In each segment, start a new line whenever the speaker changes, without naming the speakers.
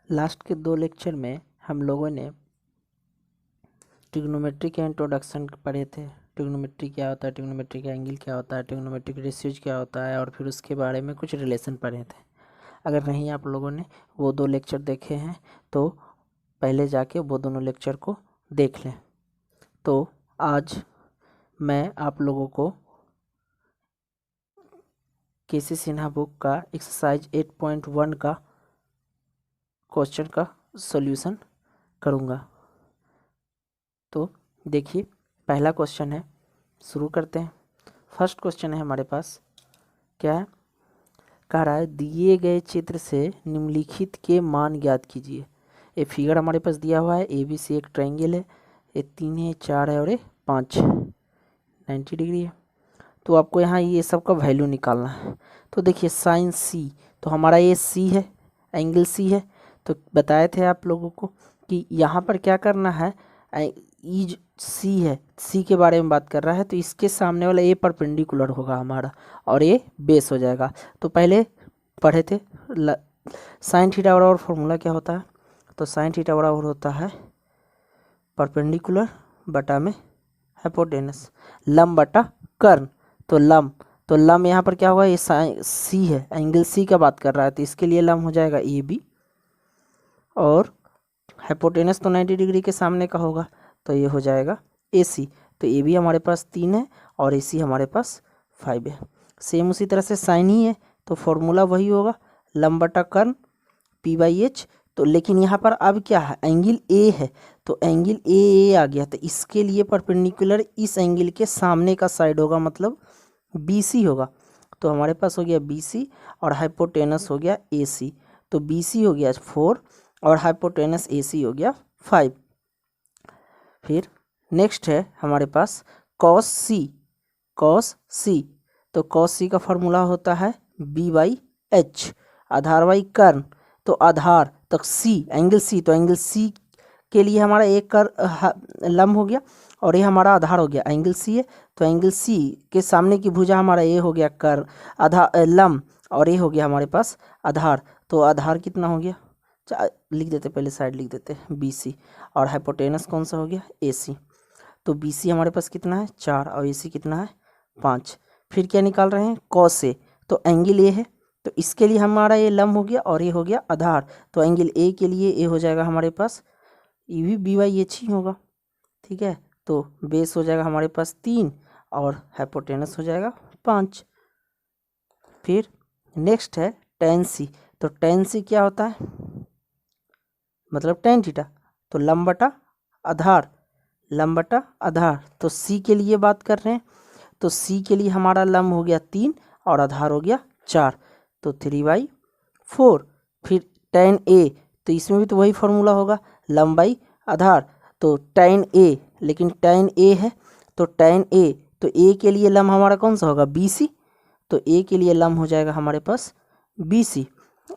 Last के 2 lecture में हम लोगों ने ट्रिग्नोमेट्री के इंट्रोडक्शन पढ़े थे। ट्रिग्नोमेट्री क्या होता है, ट्रिग्नोमेट्री का एंगल क्या होता है, ट्रिग्नोमेट्रिक रेशियोज क्या होता है, और फिर उसके बारे में कुछ रिलेशन पढ़े थे। अगर नहीं आप लोगों ने वो 2 लेक्चर देखे हैं तो पहले जाके वो दोनों लेक्चर को देख लें। तो आज मैं आप लोगों को केसी सिन्हा बुक का एक्सरसाइज 8.1 का क्वेश्चन का सॉल्यूशन करूँगा। तो देखिए, पहला क्वेश्चन है, शुरू करते हैं। फर्स्ट क्वेश्चन है हमारे पास, क्या है, कह रहा है दिए गए चित्र से निम्नलिखित के मान ज्ञात कीजिए। ये फिगर हमारे पास दिया हुआ है, ABC एक ट्रायंगल है, ये 3 है, 4 है और ये 5 90 डिग्री है। तो आपको यहाँ ये सब का वैल्यू निकालना है। तो देखिए साइन C, तो हमारा ये C है, एंगल C है। तो बताए थे आप लोगों को कि यहाँ पर क्या करना है, ई C है, C के बारे में बात कर रहा है, तो इसके सामने वाला A परपेंडिकुलर होगा हमारा और ये बेस हो जाएगा। तो पहले पढ़े थे साइन थीटा बराबर फॉर्मूला क्या होता है, तो साइन थीटा बराबर होता है परपेंडिकुलर बटा में हाइपोटेनस, लंब बटा कर्ण। तो लंब यहाँ पर क्या होगा, ये C है, एंगल C का बात कर रहा है, तो इसके लिए लंब हो जाएगा AB, और हाइपोटेनस तो 90 डिग्री के सामने का होगा, तो ये हो जाएगा AC। तो AB हमारे पास 3 है और AC हमारे पास 5 है। सेम उसी तरह से साइन ही है, तो फॉर्मूला वही होगा, लंब बटा कर्ण P/H। तो लेकिन यहाँ पर अब क्या है, एंगल A है, तो एंगल AA आ गया, तो इसके लिए परपेंडिकुलर इस एंगल के सामने का साइड होगा, मतलब BC होगा। तो हमारे पास हो गया BC और हाइपोटेनस हो गया AC। तो BC हो गया 4 और हाइपोटेनस AC हो गया 5। फिर नेक्स्ट है हमारे पास cos C। तो cos C का फॉर्मूला होता है B/H, आधार बाई कर्ण। तो आधार तक C, एंगल C, तो एंगल C के लिए हमारा एक लंब हो गया और ये हमारा आधार हो गया, एंगल C है, तो एंगल C के सामने की भुजा हमारा ये हो गया कर्ण, आधार लंब, और ये हो गया हमारे पास आधार। तो आधार कितना हो गया, लिख देते, पहले साइड लिख देते BC, और हाइपोटेनस कौन सा हो गया AC। तो BC हमारे पास कितना है 4 और AC कितना है 5। फिर क्या निकाल रहे हैं, cos A, तो एंगल A है, तो इसके लिए हमारा ये लंब हो गया और ये हो गया आधार। तो एंगल A के लिए ये हो जाएगा हमारे पास, ये भी B/H ही होगा, ठीक है। तो बेस हो जाएगा हमारे पास 3 और हाइपोटेनस हो जाएगा 5। फिर नेक्स्ट है tan C। तो tan C क्या होता है, मतलब tan थीटा, तो लंब बटा आधार, तो C के लिए बात कर रहे हैं, तो C के लिए हमारा लंब हो गया 3 और आधार हो गया 4, तो 3/4। फिर tan A, तो इसमें भी तो वही फॉर्मूला होगा, लंब बाई आधार। तो tan A, लेकिन tan A है, तो tan A, तो A के लिए लंब हमारा कौन सा होगा BC, तो A के लिए लंब हो जाएगा हमारे पास BC,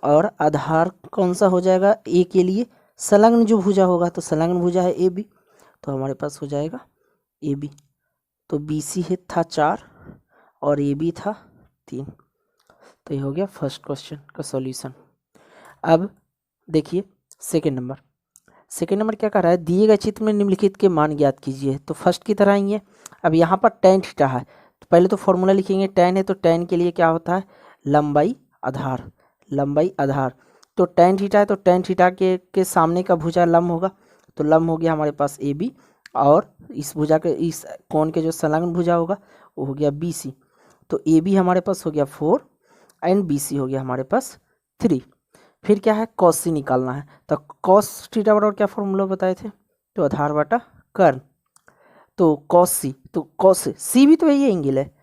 और आधार कौन सा हो जाएगा A के लिए, संलग्न जो भुजा होगा, तो संलग्न भुजा है AB, तो हमारे पास हो जाएगा AB। तो BC है था 4 और AB था 3। तो ये हो गया फर्स्ट क्वेश्चन का सॉल्यूशन। अब देखिए सेकंड नंबर क्या कर रहा है, दिए गए चित्र में निम्नलिखित के मान ज्ञात कीजिए। तो फर्स्ट की तरह ही है। अब यहाँ पर tan थीटा है, तो पहले तो फॉर्मूला लिखेंगे, tan है तो tan के लिए क्या होता है, लंबाई आधार, तो tan थीटा है, तो tan थीटा के सामने का भुजा लंब होगा, तो लंब हो गया हमारे पास AB, और इस भुजा के, इस कोण के जो संलग्न भुजा होगा वो हो गया BC। तो AB हमारे पास हो गया 4 एंड BC हो गया हमारे पास 3। फिर क्या है, cos C निकालना है, तो cos थीटा बराबर क्या फॉर्मूला बताए थे, तो आधार बटा कर्ण। तो cos C भी तो यही एंगल है,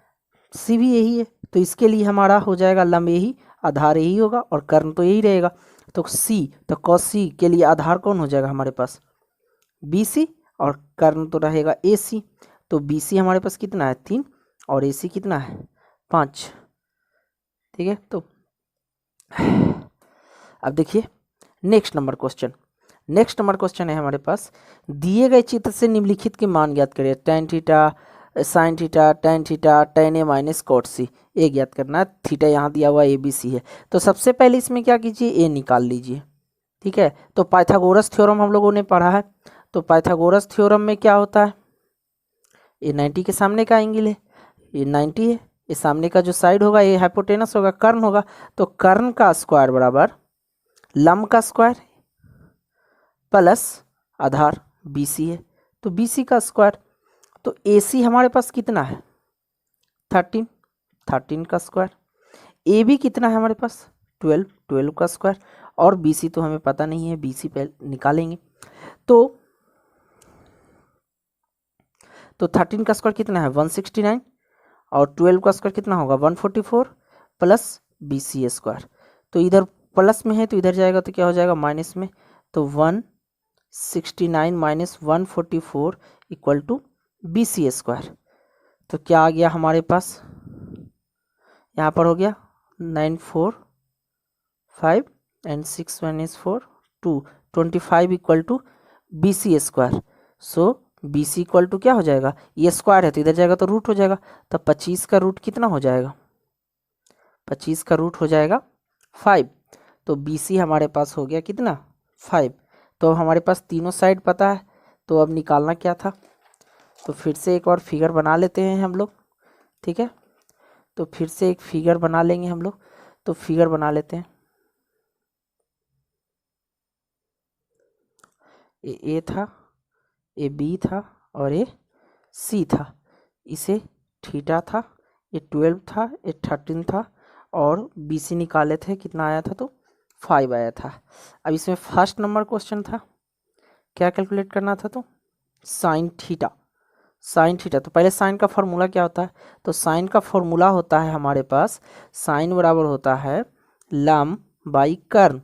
C भी यही है, तो इसके लिए हमारा हो जाएगा लंब यही, आधार यही होगा, और कर्ण तो यही रहेगा। तो cos C के लिए आधार कौन हो जाएगा हमारे पास BC, और कर्ण तो रहेगा AC। तो BC हमारे पास कितना है 3 और AC कितना है 5, ठीक है। तो अब देखिए नेक्स्ट नंबर क्वेश्चन है हमारे पास, दिए गए चित्र से निम्नलिखित के मान ज्ञात करिए। tan theta, sin theta, tan theta, tan A minus cot C, ए ज्ञात करना है। थीटा यहाँ दिया हुआ ABC है, तो सबसे पहले इसमें क्या कीजिए, A निकाल लीजिए, ठीक है। तो पाइथागोरस थ्योरम हम लोगों ने पढ़ा है। तो पाइथागोरस थ्योरम में क्या होता है, ये 90 के सामने का एंगल है, ये 90 है, ये सामने का जो साइड होगा ये हाइपोटेनस होगा, कर्ण होगा। तो कर्ण का स्क्वायर बराबर लंब का स्क्वायर प्लस आधार BC है, तो BC का स्क्वायर। तो AC हमारे पास कितना है 13, 13 का स्क्वायर। AB कितना है हमारे पास 12, 12 का स्क्वायर। और BC तो हमें पता नहीं है, BC पे निकालेंगे। तो 13 का स्क्वायर कितना है 169 और 12 का स्क्वायर कितना होगा 144 प्लस BC स्क्वायर। तो इधर प्लस में है तो इधर जाएगा तो क्या हो जाएगा माइनस में। तो 169 minus 144 equal to BC square. तो क्या आ गया हमारे पास, यहाँ पर हो गया 945 and 6 minus 4 2 25 equal to BC square. So BC equal to क्या हो जाएगा, ये स्क्वायर है तो इधर जाएगा तो रूट हो जाएगा। तो 25 का रूट कितना हो जाएगा, 25 का रूट हो जाएगा 5। तो BC हमारे पास हो गया कितना 5। तो अब हमारे पास तीनों साइड पता है, तो अब निकालना क्या था। तो फिर से एक और फिगर बना लेते हैं हम लोग, ठीक है। तो फिर से एक फिगर बना लेंगे हम लोग। तो फिगर बना लेते हैं, ये A था, ये B था और ये C था। इसे थीटा था, ये 12 था, ये 13 था और BC निकाले थे, कितना आया था तो 5 आया था। अब इसमें फर्स्ट नंबर क्वेश्चन था, क्या कैलकुलेट करना था तो साइन थीटा। साइन थीटा, तो पहले साइन का फॉर्मूला क्या होता है, तो साइन का फॉर्मूला होता है हमारे पास, साइन बराबर होता है लम बाई कर्ण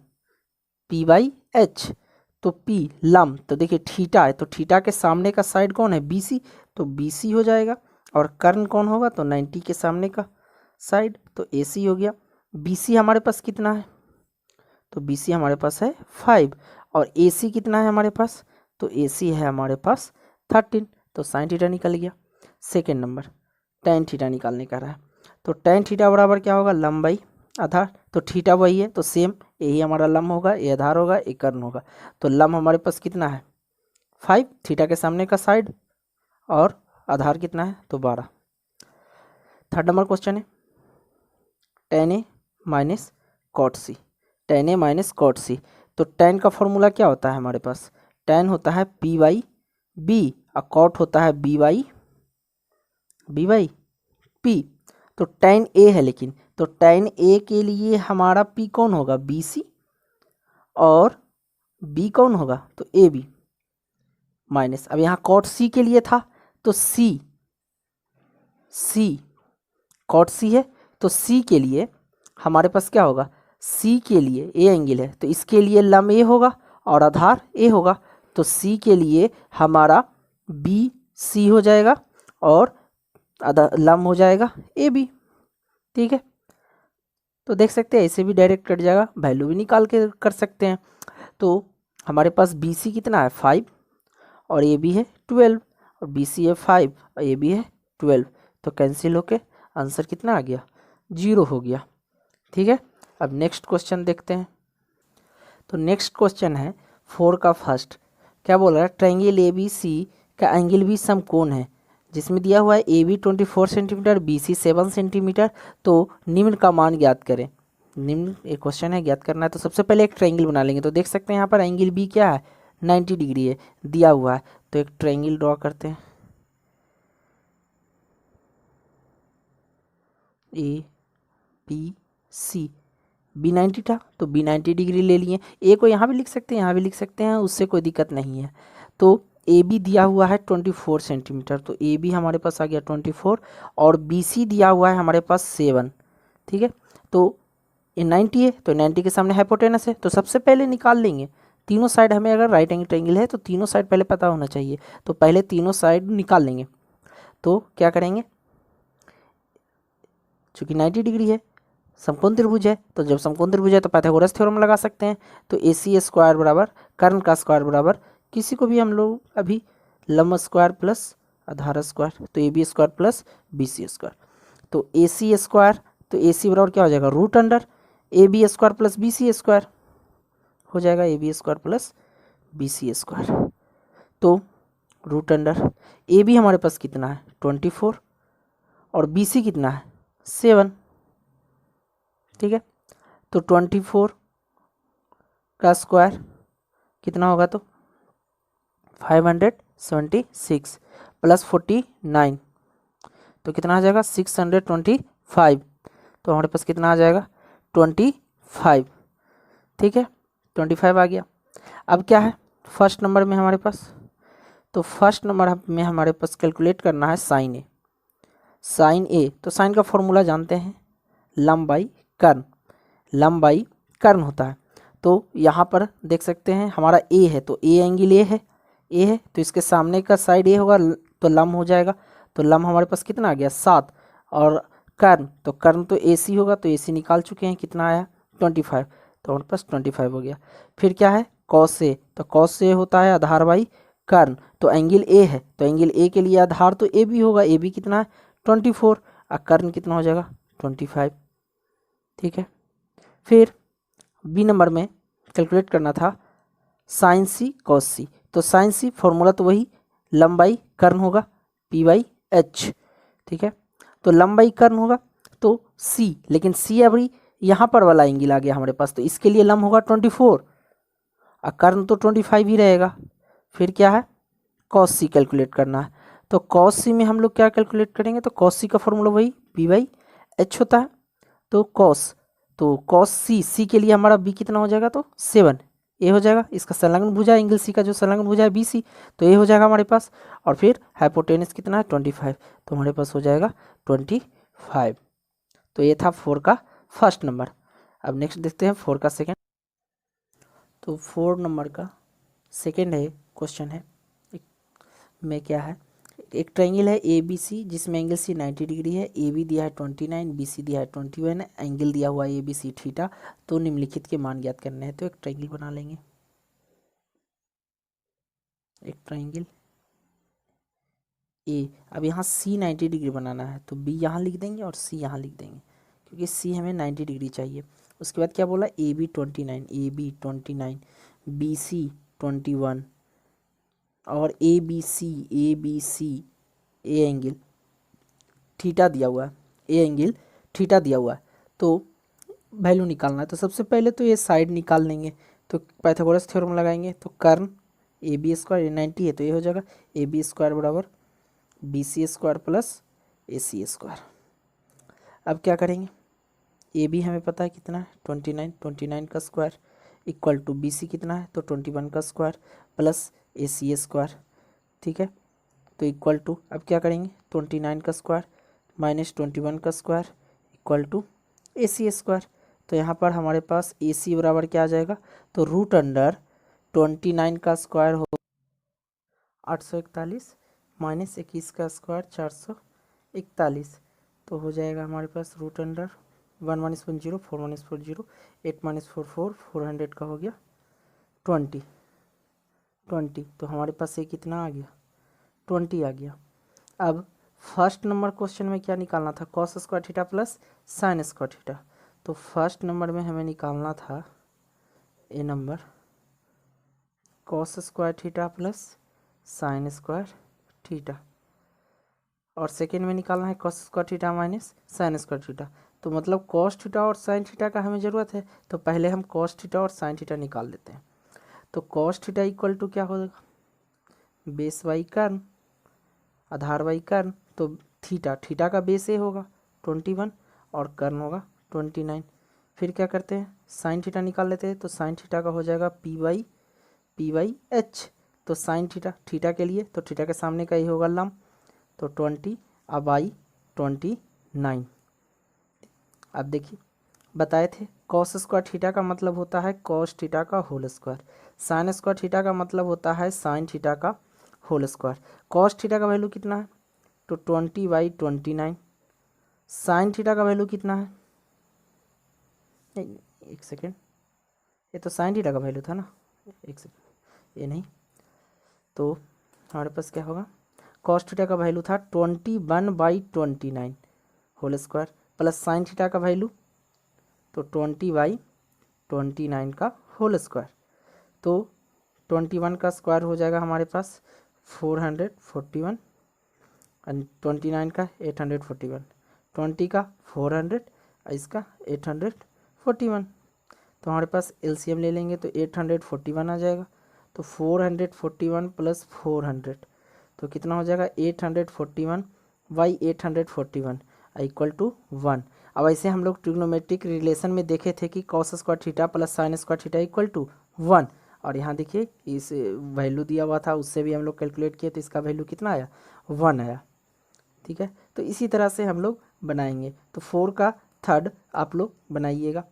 P/H। तो P लम, तो देखिए थीटा है तो थीटा के सामने का साइड कौन है BC, तो BC हो जाएगा। और कर्ण कौन होगा तो 90 के सामने का साइड, तो AC हो गया। BC हमारे पास कितना है, तो BC हमारे पास है 5 और AC कितना है हमारे पास, तो AC है हमारे पास 13। तो साइन थीटा निकल गया। सेकेंड नंबर टेन थीटा निकालने का रहा है। तो टेन थीटा बराबर क्या होगा लंबाई आधार, तो थीटा वही है तो सेम यही हमारा लंब होगा, ये आधार होगा, ये कर्ण होगा। तो लंब हमारे पास कितना है 5, थीटा के सामने का साइड, और आधार कितना है तो 12। थर्ड नंबर क्वेश्चन है tan A minus cot C, tan A minus cot C। तो tan का फॉर्मूला क्या होता है हमारे पास, tan होता है P/B और कॉट होता है B/P। तो tan A है लेकिन, तो tan A के लिए हमारा P कौन होगा BC और B कौन होगा तो AB माइनस, अब यहाँ कॉट C के लिए था तो C कॉट C है तो C के लिए हमारे पास क्या होगा, C के लिए A एंगल है तो इसके लिए लंब A होगा और आधार A होगा। तो C के लिए हमारा BC हो जाएगा और लंब हो जाएगा AB, ठीक है। तो देख सकते हैं ऐसे भी डायरेक्ट कट जाएगा, वैल्यू भी निकाल के कर सकते हैं। तो हमारे पास BC कितना है 5 और AB है 12 और BC है 5 और AB है 12, तो कैंसिल होके आंसर कितना आ गया 0 हो गया, ठीक है। अब नेक्स्ट क्वेश्चन देखते हैं। तो नेक्स्ट क्वेश्चन है 4 का फर्स्ट, क्या बोल रहा है ट्रायंगल ABC का एंगल भी समकोण है जिसमें दिया हुआ है AB 24 सेंटीमीटर BC 7 सेंटीमीटर, तो निम्न का मान ज्ञात करें। निम्न एक क्वेश्चन है, ज्ञात करना है। तो सबसे पहले एक ट्रायंगल बना लेंगे। तो देख सकते हैं यहाँ पर एंगल B क्या है 90 डिग्री है दिया हुआ है, तो एक ट्रायंगल ड्रॉ करते हैं ABC। B 90 था तो B 90 डिग्री ले लिए, A को यहाँ भी लिख सकते हैं यहाँ भी लिख सकते हैं, उससे कोई दिक्कत नहीं है। तो AB दिया हुआ है 24 सेंटीमीटर, तो AB हमारे पास आ गया 24 और BC दिया हुआ है हमारे पास 7, ठीक है। तो ये 90 है तो 90 के सामने हाइपोटेनस है, तो सबसे पहले निकाल लेंगे तीनों साइड। हमें अगर राइट एंगल ट्रायंगल है तो तीनों साइड पहले पता होना चाहिए, तो पहले तीनों साइड निकाल लेंगे। तो क्या करेंगे, चूँकि 90 डिग्री है समकोण त्रिभुज है, तो जब समकोण त्रिभुज है तो पाइथागोरस थ्योरम लगा सकते हैं। तो AC स्क्वायर बराबर कर्ण का स्क्वायर बराबर किसी को भी हम लोग अभी लंब स्क्वायर प्लस आधार स्क्वायर, तो AB square plus BC square. तो AC स्क्वायर, तो AC बराबर क्या हो जाएगा root under AB square plus BC square हो जाएगा A B square plus B C square. तो रूट अंडर ए बी हमारे पास कितना है 24 और बी सी कितना है 7, ठीक है। तो 24 का स्क्वायर कितना होगा, तो 576 प्लस 49 तो कितना आ जाएगा 625। तो हमारे पास कितना आ जाएगा 25, ठीक है 25 आ गया। अब क्या है फर्स्ट नंबर में हमारे पास, तो फर्स्ट नंबर में हमारे पास कैलकुलेट करना है साइन ए। साइन ए, तो साइन का फॉर्मूला जानते हैं, लंब बाई कर्न, लंब बाई कर्न होता है। तो यहाँ पर देख सकते हैं हमारा ए है, तो ए एंगल ए है तो इसके सामने का साइड ए होगा तो लंब हो जाएगा। तो लंब हमारे पास कितना आ गया 7, और कर्न, तो कर्न तो ए सी होगा, तो ए सी निकाल चुके हैं, कितना आया 25, तो हमारे पास 25 हो गया। फिर क्या है कॉस ए, तो कॉस ए होता है आधार बाई कर्न, तो एंगल ए है तो एंगल ए के लिए आधार तो ए बी होगा, ए बी कितना है 24 और कर्न कितना हो जाएगा 25, ठीक है। फिर बी नंबर में कैलकुलेट करना था साइन सी कॉस सी, तो साइन सी फॉर्मूला तो वही लंब बाई कर्न होगा पी बाई एच, ठीक है। तो लंब बाई कर्न होगा तो सी, लेकिन सी अभी यहाँ पर वाला एंगल आ गया हमारे पास, तो इसके लिए लंब होगा 24 और कर्न तो 25 ही रहेगा। फिर क्या है कॉस सी कैलकुलेट करना है, तो कॉस सी में हम लोग क्या कैलकुलेट करेंगे, तो कॉस सी का फॉर्मूला वही पी बाई एच होता है। तो कॉस सी के लिए हमारा बी कितना हो जाएगा, तो 7 ए हो जाएगा, इसका संलग्न भुजा एंगल सी का जो संलग्न भुजा है बी सी, तो ए हो जाएगा हमारे पास। और फिर हाइपोटेनस कितना है 25, तो हमारे पास हो जाएगा 25। तो ये था 4 का फर्स्ट नंबर। अब नेक्स्ट देखते हैं 4 का सेकेंड। तो 4 नंबर का सेकेंड है क्वेश्चन है में क्या है, एक ट्रायंगल है ए बी सी जिसमें एंगल सी 90 डिग्री है, ए बी दिया है 29, बी सी दिया है 21, एंगल दिया हुआ है ए बी सी थीटा, तो निम्नलिखित के मान ज्ञात करने हैं। तो एक ट्रायंगल बना लेंगे, एक ट्रायंगल ए, अब यहाँ सी 90 डिग्री बनाना है तो बी यहाँ लिख देंगे और सी यहाँ लिख देंगे, क्योंकि सी हमें 90 डिग्री चाहिए। उसके बाद क्या बोला ए बी 29, बी सी 21 और A B C A angle theta दिया हुआ है, ए एंगल थीटा दिया हुआ है, तो वैल्यू निकालना है। तो सबसे पहले तो ये साइड निकाल लेंगे, तो पाइथागोरस थ्योरम लगाएंगे, तो कर्न ए बी स्क्वायर 90 है तो ये हो जाएगा ए बी स्क्वायर बराबर B C square plus A C square. अब क्या करेंगे, ए बी हमें पता है कितना है 29 का square equal to B C कितना है, तो 21 का square plus A C square, ठीक है। तो इक्वल टू अब क्या करेंगे 29 का स्क्वायर माइनस 21 का square equal to A C square. तो यहाँ पर हमारे पास ए सी बराबर क्या आ जाएगा, तो रूट अंडर 29 का स्क्वायर हो 841 माइनस 21 का स्क्वायर 441, तो हो जाएगा हमारे पास रूट अंडर 1 - 1 0 4 - 4 0 8 - 4 4 400 का हो गया 20। तो हमारे पास ये कितना आ गया 20 आ गया। अब फर्स्ट नंबर क्वेश्चन में क्या निकालना था, cos square theta plus sine square theta. तो फर्स्ट नंबर में हमें निकालना था A number cos square theta plus sine square theta, और सेकेंड में निकालना है cos square theta minus sine square theta. तो मतलब कॉस थीटा और साइन थीटा का हमें ज़रूरत है, तो पहले हम कॉस थीटा और साइन थीटा निकाल लेते हैं। तो कॉस थीटा इक्वल टू क्या होगा, बेस बाई कर्न, आधार बाई कर्न, तो थीटा का बेस ए होगा 21 और कर्न होगा 29। फिर क्या करते हैं साइन थीटा निकाल लेते हैं, तो साइन थीटा का हो जाएगा पी बाई एच, तो साइन थीटा के लिए तो थीटा के सामने का ही होगा लंब, तो 20 अब बाई 29। अब देखिए बताए थे कॉस स्क्वायर थीटा का मतलब होता है कॉस थीटा का whole square, sine square theta का मतलब होता है साइन थीटा का होल स्क्वायर। कॉस थीटा का वैल्यू कितना है, तो 20/29। साइन थीटा का वैल्यू कितना है, नहीं एक सेकेंड, ये तो साइन थीटा का वैल्यू था ना, एक सेकेंड ये नहीं, तो हमारे पास क्या होगा कॉस थीटा का वैल्यू था 21/29 whole square plus sine theta का वैल्यू तो 20/29 का होल स्क्वायर, तो 21 का स्क्वायर हो जाएगा हमारे पास 441 एंड 29 का 841, 20 का 400 और इसका 841। तो हमारे पास एलसीएम ले लेंगे तो 841 आ जाएगा। तो 441 प्लस 400 तो कितना हो जाएगा 841 बाई 841 इक्वल टू 1। अब ऐसे हम लोग ट्रिग्नोमेट्रिक रिलेशन में देखे थे कि cos square theta plus sine square theta equal to 1। और यहाँ देखिए इस वैल्यू दिया हुआ था, उससे भी हम लोग कैलकुलेट किए तो इसका वैल्यू कितना आया 1 आया। ठीक है, तो इसी तरह से हम लोग बनाएंगे। तो 4 का थर्ड आप लोग बनाइएगा।